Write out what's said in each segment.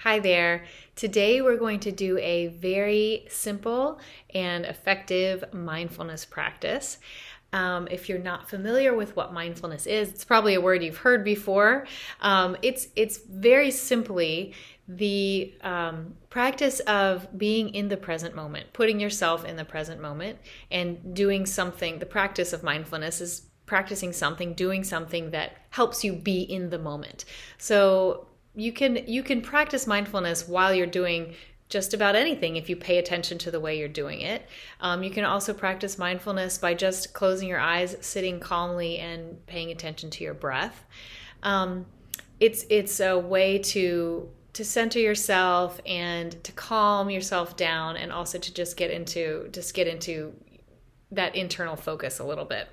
Hi there. Today we're going to do a very simple and effective mindfulness practice. If you're not familiar with what mindfulness is, it's probably a word you've heard before. It's very simply the practice of being in the present moment, putting yourself in the present moment, and doing something. The practice of mindfulness is practicing something, doing something that helps you be in the moment. So you can practice mindfulness while you're doing just about anything if you pay attention to the way you're doing it. You can also practice mindfulness by just closing your eyes, sitting calmly, and paying attention to your breath. It's a way to center yourself and to calm yourself down, and also to just get into that internal focus a little bit.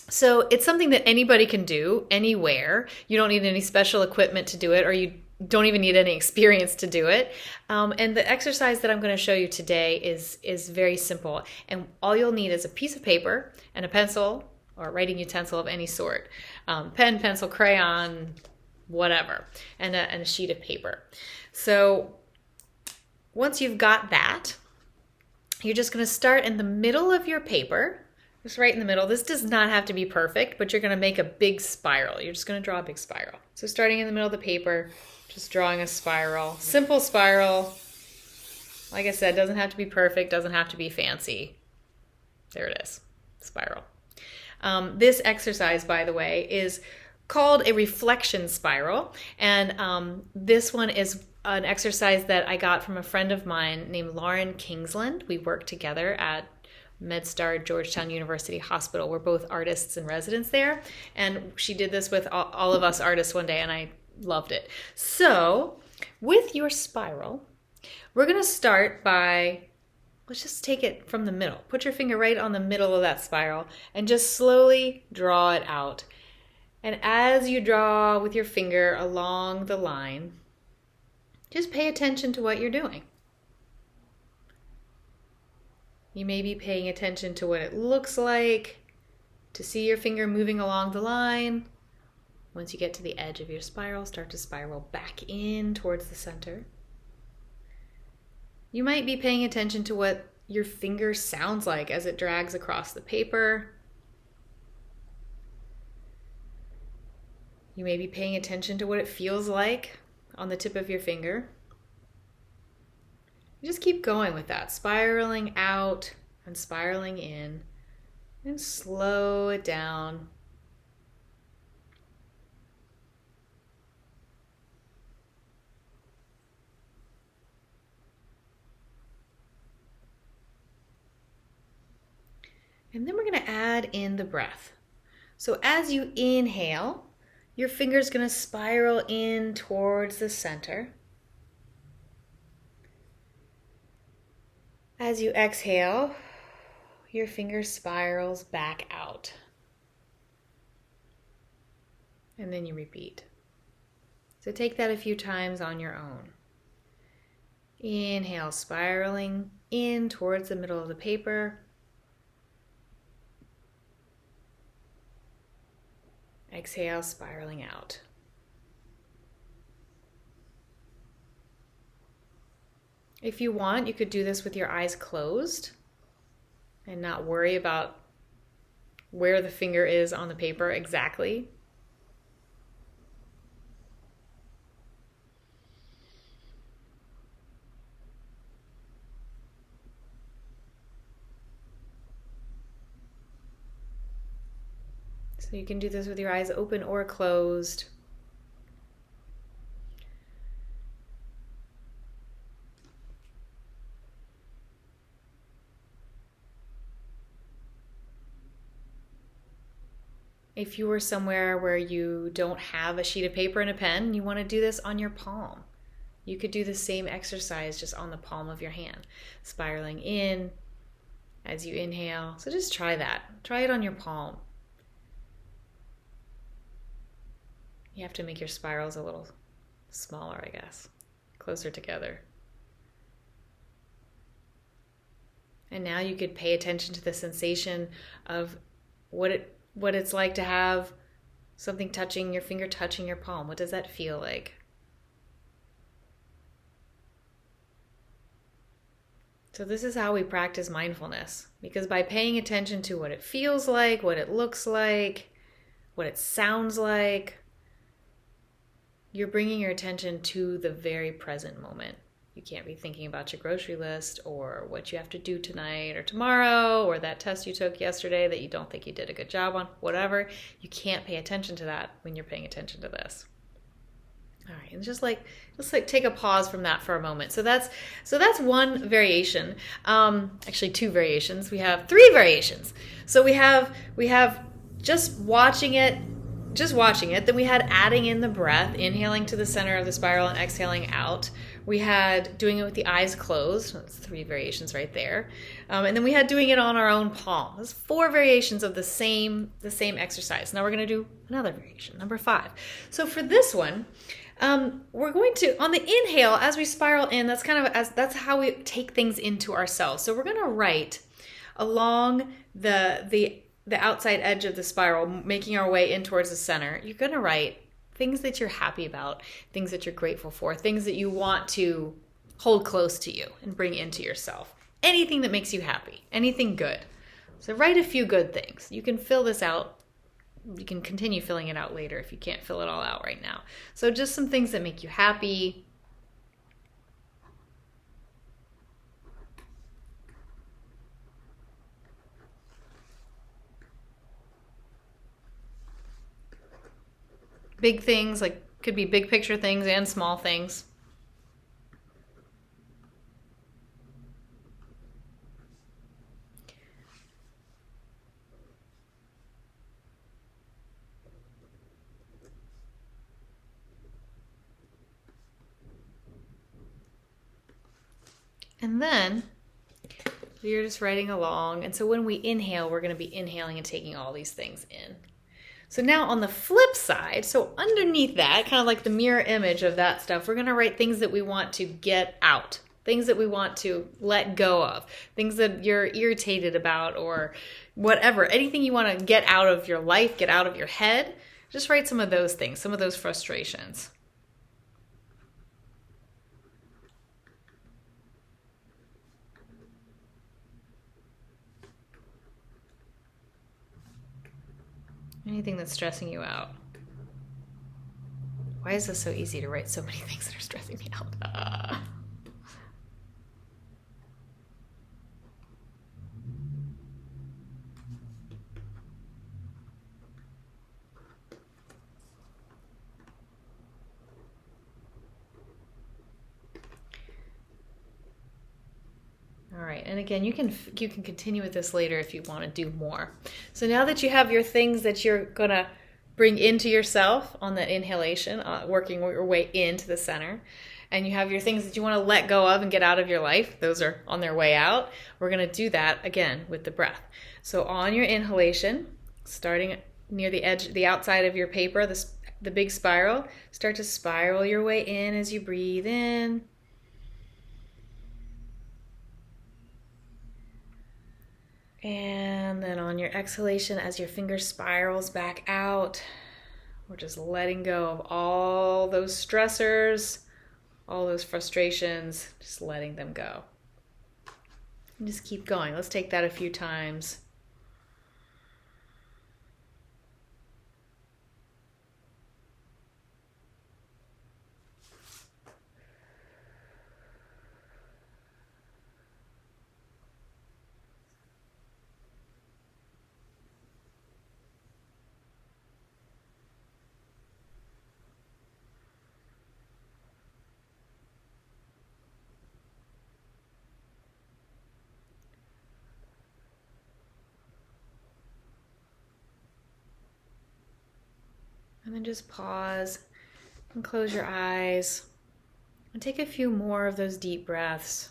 So it's something that anybody can do anywhere. You don't need any special equipment to do it, or you don't even need any experience to do it. And the exercise that I'm going to show you today is very simple. And all you'll need is a piece of paper and a pencil or writing utensil of any sort. Pen, pencil, crayon, whatever, and a sheet of paper. So once you've got that, you're just going to start in the middle of your paper. Just right in the middle. This does not have to be perfect, but you're going to make a big spiral. You're just going to draw a big spiral. So starting in the middle of the paper, just drawing a spiral. Simple spiral. Like I said, doesn't have to be perfect, doesn't have to be fancy. There it is. Spiral. This exercise, by the way, is called a reflection spiral. And this one is an exercise that I got from a friend of mine named Lauren Kingsland. We worked together at MedStar Georgetown University Hospital. We're both artists in residence there, and she did this with all of us artists one day, and I loved it. So with your spiral, we're going to start by, let's just take it from the middle. Put your finger right on the middle of that spiral and just slowly draw it out. And as you draw with your finger along the line, just pay attention to what you're doing. You may be paying attention to what it looks like, to see your finger moving along the line. Once you get to the edge of your spiral, start to spiral back in towards the center. You might be paying attention to what your finger sounds like as it drags across the paper. You may be paying attention to what it feels like on the tip of your finger. Just keep going with that, spiraling out and spiraling in, and slow it down. And then we're going to add in the breath. So as you inhale, your finger's going to spiral in towards the center. As you exhale, your finger spirals back out. And then you repeat. So take that a few times on your own. Inhale, spiraling in towards the middle of the paper. Exhale, spiraling out. If you want, you could do this with your eyes closed and not worry about where the finger is on the paper exactly. So you can do this with your eyes open or closed. If you were somewhere where you don't have a sheet of paper and a pen, you want to do this on your palm. You could do the same exercise just on the palm of your hand, spiraling in as you inhale. So just try that. Try it on your palm. You have to make your spirals a little smaller, I guess, closer together. And now you could pay attention to the sensation of what it's like to have something touching your finger, touching your palm. What does that feel like? So this is how we practice mindfulness, because by paying attention to what it feels like, what it looks like, what it sounds like, you're bringing your attention to the very present moment. You can't be thinking about your grocery list or what you have to do tonight or tomorrow or that test you took yesterday that you don't think you did a good job on, whatever. You can't pay attention to that when you're paying attention to this. All right, and just take a pause from that for a moment. So that's one variation. Actually, two variations. We have three variations. So we have just watching it. Then we had adding in the breath, inhaling to the center of the spiral and exhaling out. We had doing it with the eyes closed. That's three variations right there. And then we had doing it on our own palm. There's four variations of the same exercise. Now we're going to do another variation, number 5. So for this one, we're going to, on the inhale, as we spiral in, that's how we take things into ourselves. So we're going to write along the outside edge of the spiral, making our way in towards the center. You're going to write things that you're happy about, things that you're grateful for, things that you want to hold close to you and bring into yourself. Anything that makes you happy, anything good. So write a few good things. You can fill this out. You can continue filling it out later if you can't fill it all out right now. So just some things that make you happy. Big things, like could be big picture things and small things. And then you're just writing along. And so when we inhale, we're going to be inhaling and taking all these things in. So now on the flip side, so underneath that, kind of like the mirror image of that stuff, we're going to write things that we want to get out, things that we want to let go of, things that you're irritated about or whatever, anything you want to get out of your life, get out of your head. Just write some of those things, some of those frustrations. Anything that's stressing you out. Why is this so easy to write so many things that are stressing me out? All right, and again, you can continue with this later if you want to do more. So now that you have your things that you're gonna bring into yourself on that inhalation, working your way into the center, and you have your things that you want to let go of and get out of your life, those are on their way out. We're gonna do that again with the breath. So on your inhalation, starting near the edge, the outside of your paper, the big spiral, start to spiral your way in as you breathe in. And then on your exhalation, as your finger spirals back out, we're just letting go of all those stressors, all those frustrations, just letting them go. And just keep going. Let's take that a few times. And then just pause and close your eyes and take a few more of those deep breaths.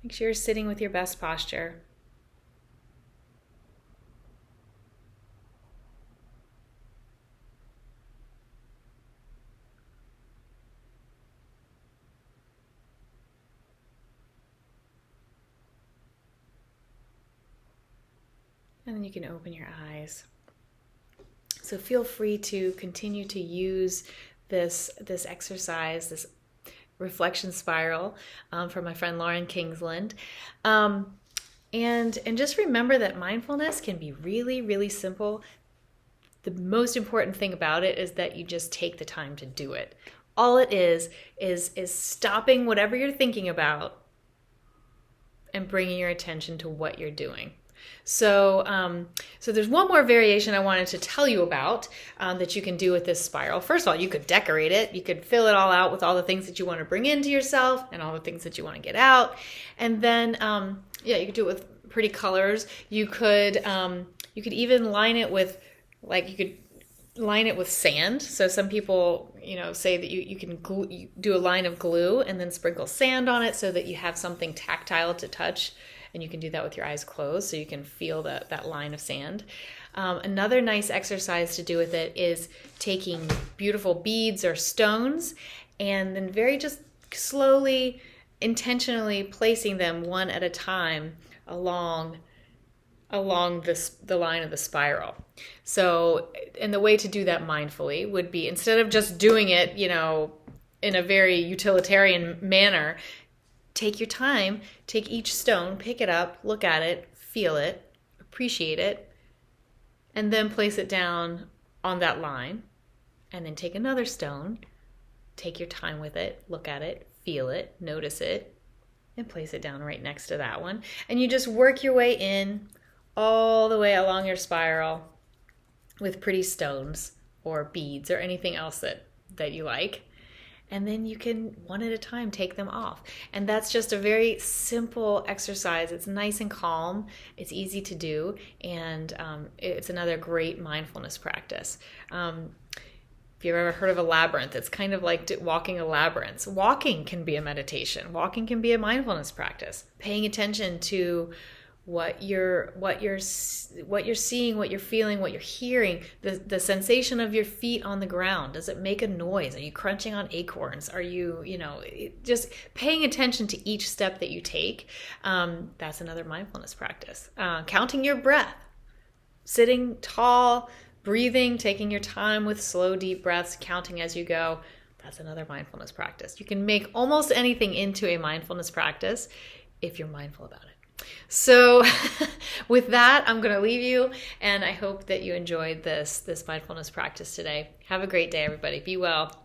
Make sure you're sitting with your best posture. And then you can open your eyes. So feel free to continue to use this exercise, this reflection spiral from my friend Lauren Kingsland. And just remember that mindfulness can be really, really simple. The most important thing about it is that you just take the time to do it. All it is stopping whatever you're thinking about and bringing your attention to what you're doing. So there's one more variation I wanted to tell you about that you can do with this spiral. First of all, you could decorate it. You could fill it all out with all the things that you want to bring into yourself and all the things that you want to get out. And then, you could do it with pretty colors. You could even line it with, sand. So some people, say that you can you do a line of glue and then sprinkle sand on it so that you have something tactile to touch. And you can do that with your eyes closed so you can feel that line of sand. Another nice exercise to do with it is taking beautiful beads or stones and then very just slowly, intentionally placing them one at a time along the line of the spiral. So, and the way to do that mindfully would be, instead of just doing it, in a very utilitarian manner, take your time, take each stone, pick it up, look at it, feel it, appreciate it, and then place it down on that line. And then take another stone, take your time with it, look at it, feel it, notice it, and place it down right next to that one. And you just work your way in all the way along your spiral with pretty stones or beads or anything else that you like. And then you can, one at a time, take them off. And that's just a very simple exercise. It's nice and calm. It's easy to do. And it's another great mindfulness practice. If you've ever heard of a labyrinth, it's kind of like walking a labyrinth. Walking can be a meditation. Walking can be a mindfulness practice. Paying attention to what you're seeing, what you're feeling, what you're hearing, the sensation of your feet on the ground. Does it make a noise? Are you crunching on acorns? Are you, just paying attention to each step that you take? That's another mindfulness practice. Counting your breath, sitting tall, breathing, taking your time with slow, deep breaths, counting as you go. That's another mindfulness practice. You can make almost anything into a mindfulness practice if you're mindful about it. So with that, I'm going to leave you, and I hope that you enjoyed this mindfulness practice today. Have a great day, everybody. Be well.